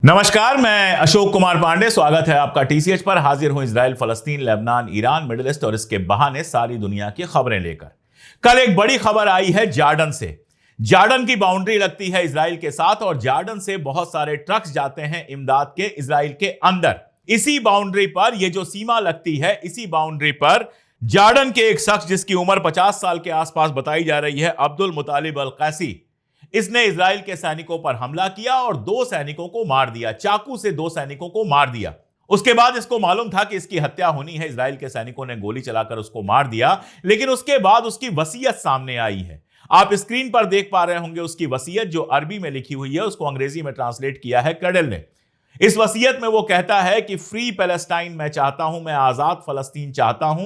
नमस्कार, मैं अशोक कुमार पांडे। स्वागत है आपका टीसीएच पर। हाजिर हूं इजराइल, फलस्तीन, लेबनान, ईरान, मिडिल ईस्ट और इसके बहाने सारी दुनिया की खबरें लेकर। कल एक बड़ी खबर आई है जॉर्डन से। जॉर्डन की बाउंड्री लगती है इजराइल के साथ और जॉर्डन से बहुत सारे ट्रक्स जाते हैं इमदाद के इजराइल के अंदर। इसी बाउंड्री पर, यह जो सीमा लगती है, इसी बाउंड्री पर जॉर्डन के एक शख्स जिसकी उम्र 50 साल के आसपास बताई जा रही है, अब्दुल मुतालिब अल कैसी, इसने इजराइल के सैनिकों पर हमला किया और 2 सैनिकों को मार दिया। चाकू से 2 सैनिकों को मार दिया। उसके बाद इसको मालूम था कि इसकी हत्या होनी है। इजराइल के सैनिकों ने गोली चलाकर उसको मार दिया, लेकिन उसके बाद उसकी वसीयत सामने आई है। आप स्क्रीन पर देख पा रहे होंगे उसकी वसीयत, जो अरबी में लिखी हुई है, उसको अंग्रेजी में ट्रांसलेट किया है कर्नेल ने। इस वसीयत में वो कहता है कि फ्री पैलेस्टाइन मैं चाहता हूं, मैं आजाद फलस्तीन चाहता हूं।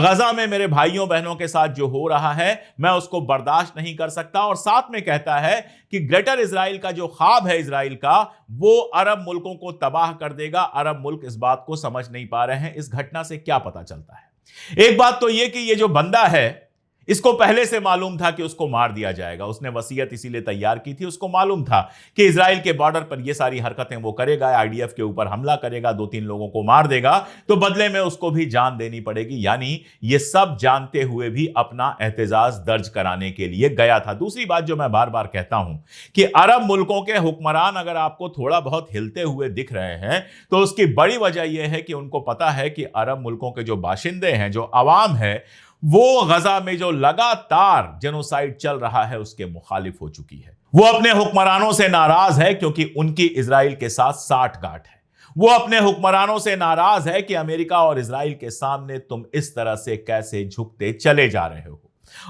गजा में मेरे भाइयों बहनों के साथ जो हो रहा है, मैं उसको बर्दाश्त नहीं कर सकता। और साथ में कहता है कि ग्रेटर इजराइल का जो ख्वाब है इजराइल का, वो अरब मुल्कों को तबाह कर देगा। अरब मुल्क इस बात को समझ नहीं पा रहे हैं। इस घटना से क्या पता चलता है? एक बात तो यह कि ये जो बंदा है, इसको पहले से मालूम था कि उसको मार दिया जाएगा। उसने वसीयत इसीलिए तैयार की थी। उसको मालूम था कि इजराइल के बॉर्डर पर ये सारी हरकतें वो करेगा, आईडीएफ के ऊपर हमला करेगा, 2-3 लोगों को मार देगा, तो बदले में उसको भी जान देनी पड़ेगी। यानी ये सब जानते हुए भी अपना एहतजाज दर्ज कराने के लिए गया था। दूसरी बात जो मैं बार बार कहता हूं कि अरब मुल्कों के हुक्मरान अगर आपको थोड़ा बहुत हिलते हुए दिख रहे हैं, तो उसकी बड़ी वजह यह है कि उनको पता है कि अरब मुल्कों के जो बाशिंदे हैं, जो अवाम है, वो गजा में जो लगातार जेनोसाइड चल रहा है उसके मुखालिफ हो चुकी है। वो अपने हुक्मरानों से नाराज है क्योंकि उनकी इजराइल के साथ साठगांठ है। वो अपने हुक्मरानों से नाराज है कि अमेरिका और इजराइल के सामने तुम इस तरह से कैसे झुकते चले जा रहे हो।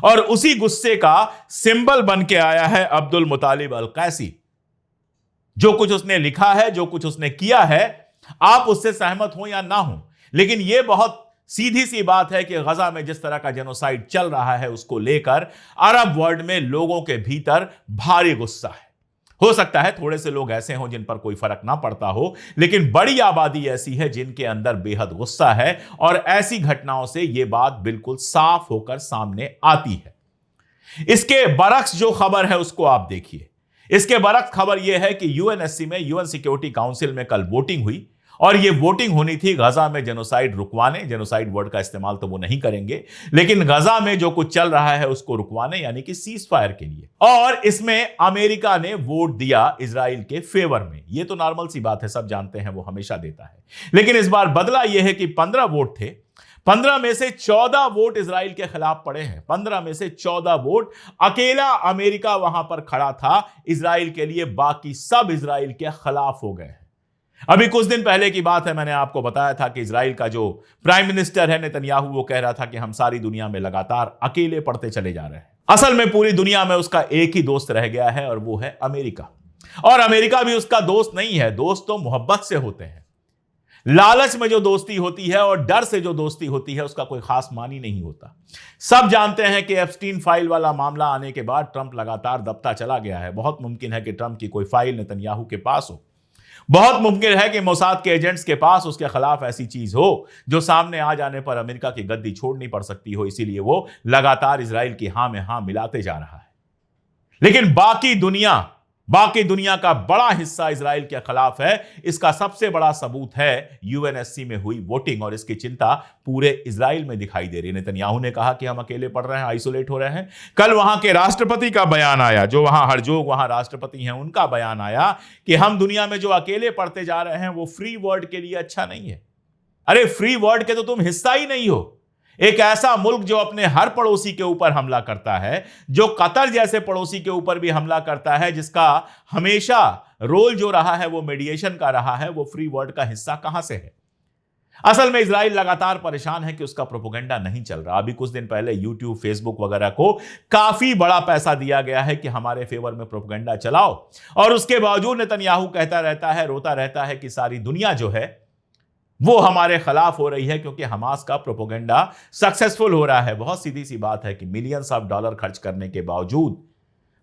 और उसी गुस्से का सिंबल बन के आया है अब्दुल मुतालिब अल कैसी। जो कुछ उसने लिखा है, जो कुछ उसने किया है, आप उससे सहमत हो या ना हो, लेकिन यह बहुत सीधी सी बात है कि गजा में जिस तरह का जेनोसाइड चल रहा है, उसको लेकर अरब वर्ल्ड में लोगों के भीतर भारी गुस्सा है। हो सकता है थोड़े से लोग ऐसे हों जिन पर कोई फर्क ना पड़ता हो, लेकिन बड़ी आबादी ऐसी है जिनके अंदर बेहद गुस्सा है। और ऐसी घटनाओं से यह बात बिल्कुल साफ होकर सामने आती है। इसके बरक्स जो खबर है उसको आप देखिए। इसके बरक्स खबर यह है कि यूएनएससी में, यूएन सिक्योरिटी काउंसिल में कल वोटिंग हुई और यह वोटिंग होनी थी गजा में जेनोसाइड रुकवाने। जेनोसाइड वर्ड का इस्तेमाल तो वो नहीं करेंगे, लेकिन गजा में जो कुछ चल रहा है उसको रुकवाने, यानी कि सीज फायर के लिए। और इसमें अमेरिका ने वोट दिया इजराइल के फेवर में। यह तो नॉर्मल सी बात है, सब जानते हैं, वो हमेशा देता है। लेकिन इस बार बदला यह है कि 15 वोट थे, 15 में से 14 वोट इजराइल के खिलाफ पड़े हैं। 15 में से 14 वोट, अकेला अमेरिका वहां पर खड़ा था इजराइल के लिए, बाकी सब इजराइल के खिलाफ हो गए। अभी कुछ दिन पहले की बात है, मैंने आपको बताया था कि इजराइल का जो प्राइम मिनिस्टर है नेतन्याहू, वो कह रहा था कि हम सारी दुनिया में लगातार अकेले पड़ते चले जा रहे हैं। असल में पूरी दुनिया में उसका एक ही दोस्त रह गया है और वो है अमेरिका। और अमेरिका भी उसका दोस्त नहीं है। दोस्त तो मोहब्बत से होते हैं। लालच में जो दोस्ती होती है और डर से जो दोस्ती होती है, उसका कोई खास मानी नहीं होता। सब जानते हैं कि एप्स्टीन फाइल वाला मामला आने के बाद ट्रंप लगातार दबता चला गया है। बहुत मुमकिन है कि ट्रंप की कोई फाइल नेतन्याहू के पास हो। बहुत मुमकिन है कि मोसाद के एजेंट्स के पास उसके खिलाफ ऐसी चीज हो जो सामने आ जाने पर अमेरिका की गद्दी छोड़नी पड़ सकती हो। इसीलिए वो लगातार इजराइल की हां में हां मिलाते जा रहा है। लेकिन बाकी दुनिया का बड़ा हिस्सा इजराइल के खिलाफ है। इसका सबसे बड़ा सबूत है यूएनएससी में हुई वोटिंग, और इसकी चिंता पूरे इजराइल में दिखाई दे रही है। नेतन्याहू ने कहा कि हम अकेले पड़ रहे हैं, आइसोलेट हो रहे हैं। कल वहां के राष्ट्रपति का बयान आया, जो वहां हरजोग वहां राष्ट्रपति हैं, उनका बयान आया कि हम दुनिया में जो अकेले पड़ते जा रहे हैं वो फ्री वर्ल्ड के लिए अच्छा नहीं है। अरे फ्री वर्ल्ड के तो तुम हिस्सा ही नहीं हो। एक ऐसा मुल्क जो अपने हर पड़ोसी के ऊपर हमला करता है, जो कतर जैसे पड़ोसी के ऊपर भी हमला करता है, जिसका हमेशा रोल जो रहा है वो मीडिएशन का रहा है, वो फ्री वर्ल्ड का हिस्सा कहां से है? असल में इजराइल लगातार परेशान है कि उसका प्रोपेगेंडा नहीं चल रहा। अभी कुछ दिन पहले यूट्यूब, फेसबुक वगैरह को काफी बड़ा पैसा दिया गया है कि हमारे फेवर में प्रोपेगेंडा चलाओ, और उसके बावजूद नेतन्याहू कहता रहता है, रोता रहता है कि सारी दुनिया जो है वो हमारे खिलाफ हो रही है क्योंकि हमास का प्रोपेगेंडा सक्सेसफुल हो रहा है। बहुत सीधी सी बात है कि मिलियंस ऑफ डॉलर खर्च करने के बावजूद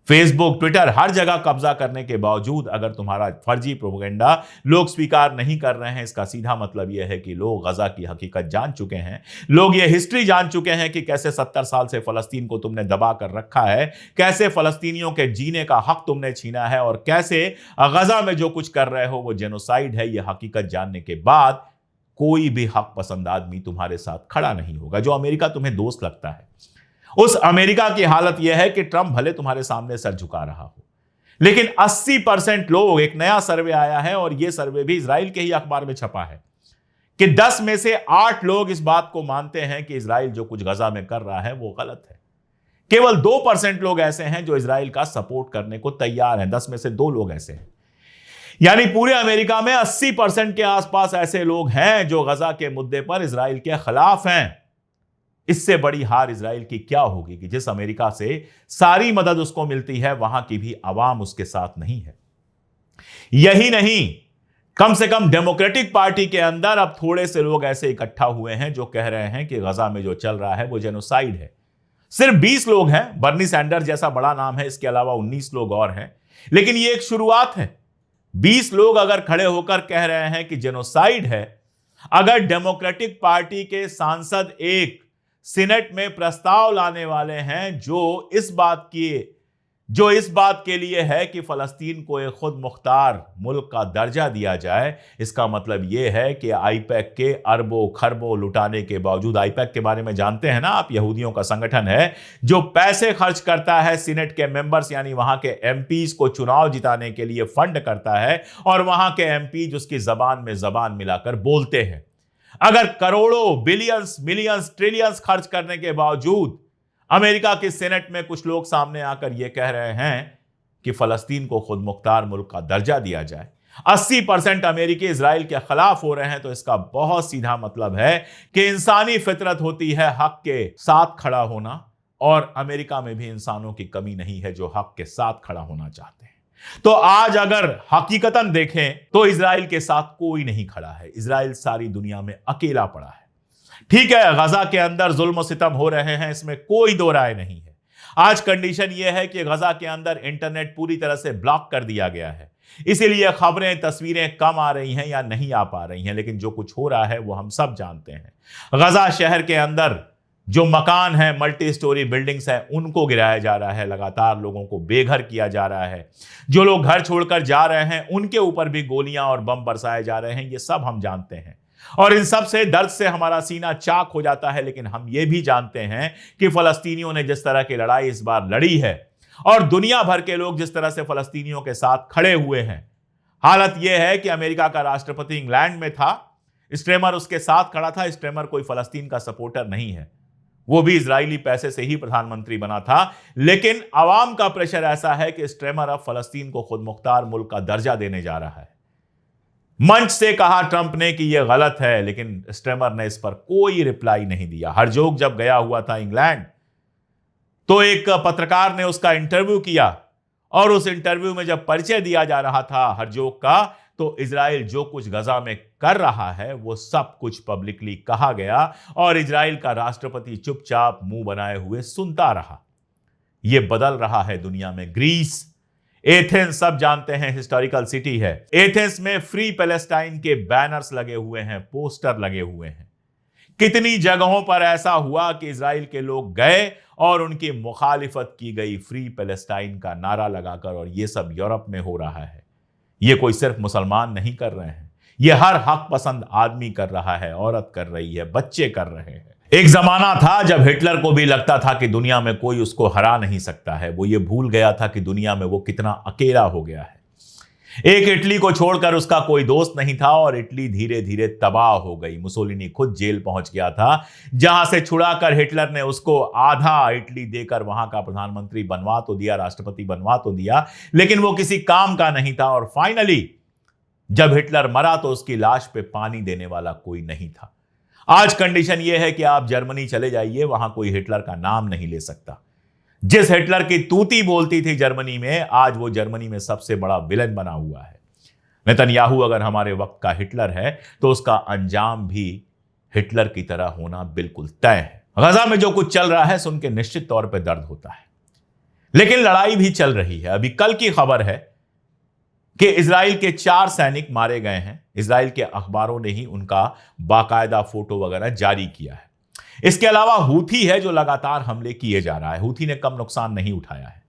फेसबुक, ट्विटर, हर जगह कब्जा करने के बावजूद अगर तुम्हारा फर्जी प्रोपेगेंडा लोग स्वीकार नहीं कर रहे हैं, इसका सीधा मतलब यह है कि लोग गजा की हकीकत जान चुके हैं। लोग ये हिस्ट्री जान चुके हैं कि कैसे 70 साल से फलस्तीन को तुमने दबा कर रखा है, कैसे फलस्तीनियों के जीने का हक तुमने छीना है और कैसे गजा में जो कुछ कर रहे हो वो जेनोसाइड है। यह हकीकत जानने के बाद कोई भी हक पसंद आदमी तुम्हारे साथ खड़ा नहीं होगा। जो अमेरिका तुम्हें दोस्त लगता है, उस अमेरिका की हालत यह है कि ट्रंप भले तुम्हारे सामने सर झुका रहा हो, लेकिन 80% लोग, एक नया सर्वे आया है और यह सर्वे भी इजराइल के ही अखबार में छपा है, कि 10 में से 8 लोग इस बात को मानते हैं कि इजराइल जो कुछ गजा में कर रहा है वो गलत है। केवल 2% लोग ऐसे हैं जो इजराइल का सपोर्ट करने को तैयार हैं। 10 में से 2 लोग ऐसे हैं। यानी पूरे अमेरिका में 80% के आसपास ऐसे लोग हैं जो गजा के मुद्दे पर इजराइल के खिलाफ हैं। इससे बड़ी हार इजराइल की क्या होगी कि जिस अमेरिका से सारी मदद उसको मिलती है, वहां की भी आवाम उसके साथ नहीं है। यही नहीं, कम से कम डेमोक्रेटिक पार्टी के अंदर अब थोड़े से लोग ऐसे इकट्ठा हुए हैं जो कह रहे हैं कि गजा में जो चल रहा है वो जेनोसाइड है। सिर्फ 20 लोग हैं, बर्नी सैंडर्स जैसा बड़ा नाम है, इसके अलावा 19 लोग और हैं, लेकिन ये एक शुरुआत है। 20 लोग अगर खड़े होकर कह रहे हैं कि जेनोसाइड है, अगर डेमोक्रेटिक पार्टी के सांसद एक सीनेट में प्रस्ताव लाने वाले हैं जो इस बात के लिए है कि फलस्तीन को एक खुद मुख्तार मुल्क का दर्जा दिया जाए, इसका मतलब यह है कि आईपैक के अरबों खरबों लुटाने के बावजूद, आईपैक के बारे में जानते हैं ना आप, यहूदियों का संगठन है जो पैसे खर्च करता है सीनेट के मेंबर्स यानी वहां के एमपीज को चुनाव जिताने के लिए फंड करता है, और वहां के एमपीज उसकी जबान में जबान मिलाकर बोलते हैं। अगर करोड़ों, बिलियंस, मिलियंस, ट्रिलियंस खर्च करने के बावजूद अमेरिका के सेनेट में कुछ लोग सामने आकर यह कह रहे हैं कि फलस्तीन को खुद मुख्तार मुल्क का दर्जा दिया जाए, 80% अमेरिकी इजराइल के खिलाफ हो रहे हैं, तो इसका बहुत सीधा मतलब है कि इंसानी फितरत होती है हक के साथ खड़ा होना, और अमेरिका में भी इंसानों की कमी नहीं है जो हक के साथ खड़ा होना चाहते हैं। तो आज अगर हकीकतन देखें तो इजराइल के साथ कोई नहीं खड़ा है। इजराइल सारी दुनिया में अकेला पड़ा है। ठीक है, गजा के अंदर जुल्म सितम हो रहे हैं, इसमें कोई दो राय नहीं है। आज कंडीशन यह है कि गजा के अंदर इंटरनेट पूरी तरह से ब्लॉक कर दिया गया है, इसीलिए खबरें, तस्वीरें कम आ रही हैं या नहीं आ पा रही हैं, लेकिन जो कुछ हो रहा है वो हम सब जानते हैं। गजा शहर के अंदर जो मकान है, मल्टी स्टोरी बिल्डिंग्स हैं, उनको गिराया जा रहा है, लगातार लोगों को बेघर किया जा रहा है। जो लोग घर छोड़कर जा रहे हैं उनके ऊपर भी गोलियां और बम बरसाए जा रहे हैं, ये सब हम जानते हैं, और इन सब से दर्द से हमारा सीना चाक हो जाता है। लेकिन हम ये भी जानते हैं कि फलस्तीनियों ने जिस तरह की लड़ाई इस बार लड़ी है और दुनिया भर के लोग जिस तरह से फलस्तीनियों के साथ खड़े हुए हैं, हालत यह है कि अमेरिका का राष्ट्रपति इंग्लैंड में था, स्ट्रेमर उसके साथ खड़ा था। स्ट्रेमर कोई फलस्तीन का सपोर्टर नहीं है, वो भी इजरायली पैसे से ही प्रधानमंत्री बना था, लेकिन अवाम का प्रेशर ऐसा है कि स्ट्रेमर अब फलस्तीन को खुद मुख्तार मुल्क का दर्जा देने जा रहा है। मंच से कहा ट्रंप ने कि यह गलत है, लेकिन स्ट्रेमर ने इस पर कोई रिप्लाई नहीं दिया। हरजोग जब गया हुआ था इंग्लैंड, तो एक पत्रकार ने उसका इंटरव्यू किया, और उस इंटरव्यू में जब परिचय दिया जा रहा था हरजोग का, तो इजराइल जो कुछ गजा में कर रहा है वो सब कुछ पब्लिकली कहा गया, और इजराइल का राष्ट्रपति चुपचाप मुंह बनाए हुए सुनता रहा। यह बदल रहा है दुनिया में। ग्रीस, एथेंस, सब जानते हैं हिस्टोरिकल सिटी है। एथेंस में फ्री पैलेस्टाइन के बैनर्स लगे हुए हैं, पोस्टर लगे हुए हैं। कितनी जगहों पर ऐसा हुआ कि इजराइल के लोग गए और उनकी मुखालिफत की गई फ्री पैलेस्टाइन का नारा लगाकर, और यह सब यूरोप में हो रहा है। यह कोई सिर्फ मुसलमान नहीं कर रहे हैं, यह हर हक पसंद आदमी कर रहा है, औरत कर रही है, बच्चे कर रहे हैं। एक जमाना था जब हिटलर को भी लगता था कि दुनिया में कोई उसको हरा नहीं सकता है। वो ये भूल गया था कि दुनिया में वो कितना अकेला हो गया है। एक इटली को छोड़कर उसका कोई दोस्त नहीं था, और इटली धीरे धीरे तबाह हो गई। मुसोलिनी खुद जेल पहुंच गया था, जहां से छुड़ाकर हिटलर ने उसको आधा इटली देकर वहां का प्रधानमंत्री बनवा तो दिया, राष्ट्रपति बनवा तो दिया, लेकिन वो किसी काम का नहीं था। और फाइनली जब हिटलर मरा तो उसकी लाश पे पानी देने वाला कोई नहीं था। आज कंडीशन यह है कि आप जर्मनी चले जाइए, वहां कोई हिटलर का नाम नहीं ले सकता। जिस हिटलर की तूती बोलती थी जर्मनी में, आज वो जर्मनी में सबसे बड़ा विलन बना हुआ है। नेतन्याहू अगर हमारे वक्त का हिटलर है तो उसका अंजाम भी हिटलर की तरह होना बिल्कुल तय है। गजा में जो कुछ चल रहा है सुन के निश्चित तौर पर दर्द होता है। लेकिन लड़ाई भी चल रही है। अभी कल की खबर है कि इजराइल के 4 सैनिक मारे गए हैं। इजराइल के अखबारों ने ही उनका बाकायदा फोटो वगैरह जारी किया है। इसके अलावा हूथी है जो लगातार हमले किए जा रहा है। हूथी ने कम नुकसान नहीं उठाया है।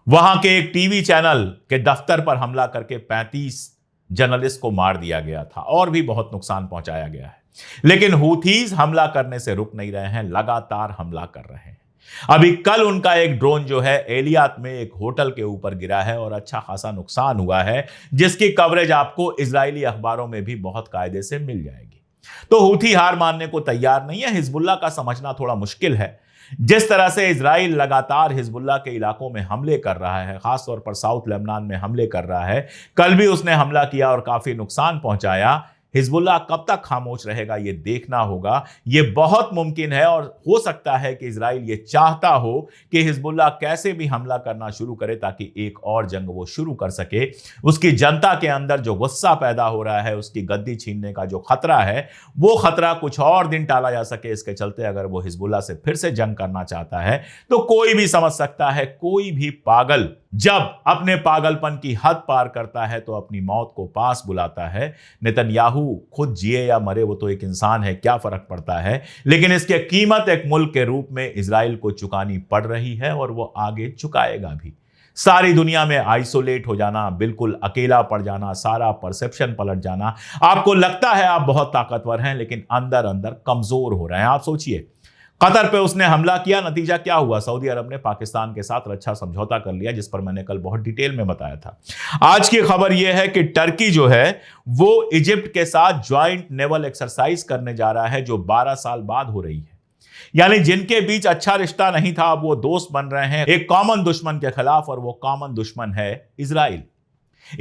वहां के एक टीवी चैनल के दफ्तर पर हमला करके 35 जर्नलिस्ट को मार दिया गया था और भी बहुत नुकसान पहुंचाया गया है। लेकिन हूथीज हमला करने से रुक नहीं रहे हैं, लगातार हमला कर रहे हैं। अभी कल उनका एक ड्रोन जो है एलियात में एक होटल के ऊपर गिरा है और अच्छा खासा नुकसान हुआ है, जिसकी कवरेज आपको इजरायली अखबारों में भी बहुत कायदे से मिल जाएगी। तो हूथी हार मानने को तैयार नहीं है। हिजबुल्लाह का समझना थोड़ा मुश्किल है। जिस तरह से इजराइल लगातार हिजबुल्लाह के इलाकों में हमले कर रहा है, खासतौर पर साउथ लेबनान में हमले कर रहा है, कल भी उसने हमला किया और काफी नुकसान पहुंचाया। हिजबुल्लाह कब तक खामोश रहेगा ये देखना होगा। ये बहुत मुमकिन है और हो सकता है कि इजराइल ये चाहता हो कि हिजबुल्लाह कैसे भी हमला करना शुरू करे ताकि एक और जंग वो शुरू कर सके। उसकी जनता के अंदर जो गुस्सा पैदा हो रहा है, उसकी गद्दी छीनने का जो खतरा है, वो खतरा कुछ और दिन टाला जा सके। इसके चलते अगर वो हिजबुल्लाह से फिर से जंग करना चाहता है तो कोई भी समझ सकता है, कोई भी पागल जब अपने पागलपन की हद पार करता है तो अपनी मौत को पास बुलाता है। नेतन्याहू खुद जिए या मरे वो तो एक इंसान है, क्या फर्क पड़ता है। लेकिन इसकी कीमत एक मुल्क के रूप में इजराइल को चुकानी पड़ रही है और वो आगे चुकाएगा भी। सारी दुनिया में आइसोलेट हो जाना, बिल्कुल अकेला पड़ जाना, सारा परसेप्शन पलट जाना। आपको लगता है आप बहुत ताकतवर हैं लेकिन अंदर अंदर कमजोर हो रहे हैं। आप सोचिए, कतर पे उसने हमला किया, नतीजा क्या हुआ? सऊदी अरब ने पाकिस्तान के साथ रक्षा समझौता कर लिया, जिस पर मैंने कल बहुत डिटेल में बताया था। आज की खबर यह है कि टर्की जो है वो इजिप्ट के साथ ज्वाइंट नेवल एक्सरसाइज करने जा रहा है, जो 12 साल बाद हो रही है। यानी जिनके बीच अच्छा रिश्ता नहीं था, अब वो दोस्त बन रहे हैं एक कॉमन दुश्मन के खिलाफ, और वो कॉमन दुश्मन है इजराइल।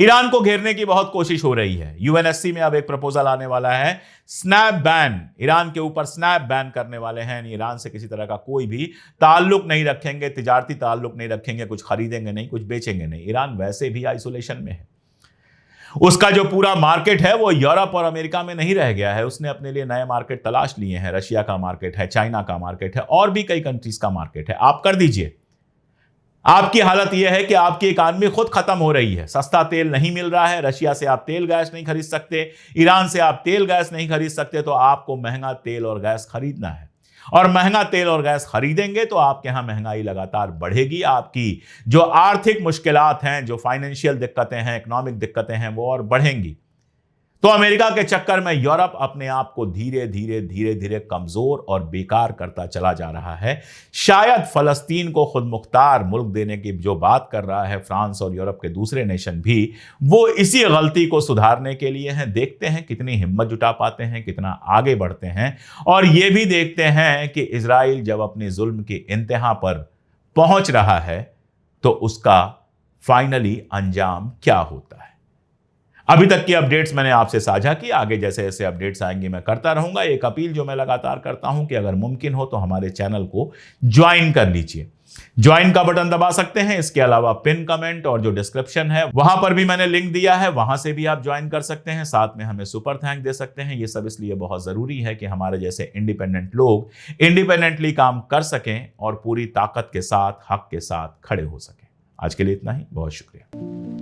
ईरान को घेरने की बहुत कोशिश हो रही है। यूएनएससी में अब एक प्रपोजल आने वाला है, स्नैप बैन, ईरान के ऊपर स्नैप बैन करने वाले हैं। ईरान से किसी तरह का कोई भी ताल्लुक नहीं रखेंगे, तिजारती ताल्लुक नहीं रखेंगे, कुछ खरीदेंगे नहीं, कुछ बेचेंगे नहीं। ईरान वैसे भी आइसोलेशन में है। उसका जो पूरा मार्केट है वो यूरोप और अमेरिका में नहीं रह गया है। उसने अपने लिए नए मार्केट तलाश लिए हैं। रशिया का मार्केट है, चाइना का मार्केट है, और भी कई कंट्रीज का मार्केट है। आप कर दीजिए। आपकी हालत यह है कि आपकी इकॉनमी खुद खत्म हो रही है। सस्ता तेल नहीं मिल रहा है। रशिया से आप तेल गैस नहीं खरीद सकते, ईरान से आप तेल गैस नहीं खरीद सकते, तो आपको महंगा तेल और गैस खरीदना है। और महंगा तेल और गैस खरीदेंगे तो आपके यहां महंगाई लगातार बढ़ेगी। आपकी जो आर्थिक मुश्किलात हैं, जो फाइनेंशियल दिक्कतें हैं, इकोनॉमिक दिक्कतें हैं, वो और बढ़ेंगी। तो अमेरिका के चक्कर में यूरोप अपने आप को धीरे धीरे धीरे धीरे कमजोर और बेकार करता चला जा रहा है। शायद फलस्तीन को खुद मुख्तार मुल्क देने की जो बात कर रहा है फ्रांस और यूरोप के दूसरे नेशन भी, वो इसी गलती को सुधारने के लिए हैं। देखते हैं कितनी हिम्मत जुटा पाते हैं, कितना आगे बढ़ते हैं। और ये भी देखते हैं कि इजराइल जब अपने जुल्म की इंतहा पर पहुंच रहा है तो उसका फाइनली अंजाम क्या होता है। अभी तक की अपडेट्स मैंने आपसे साझा की। आगे जैसे जैसे अपडेट्स आएंगे मैं करता रहूंगा। एक अपील जो मैं लगातार करता हूं कि अगर मुमकिन हो तो हमारे चैनल को ज्वाइन कर लीजिए। ज्वाइन का बटन दबा सकते हैं। इसके अलावा पिन कमेंट और जो डिस्क्रिप्शन है वहां पर भी मैंने लिंक दिया है, वहां से भी आप ज्वाइन कर सकते हैं। साथ में हमें सुपर थैंक दे सकते हैं। ये सब इसलिए बहुत जरूरी है कि हमारे जैसे इंडिपेंडेंट लोग इंडिपेंडेंटली काम कर सकें और पूरी ताकत के साथ, हक के साथ खड़े हो सकें। आज के लिए इतना ही। बहुत शुक्रिया।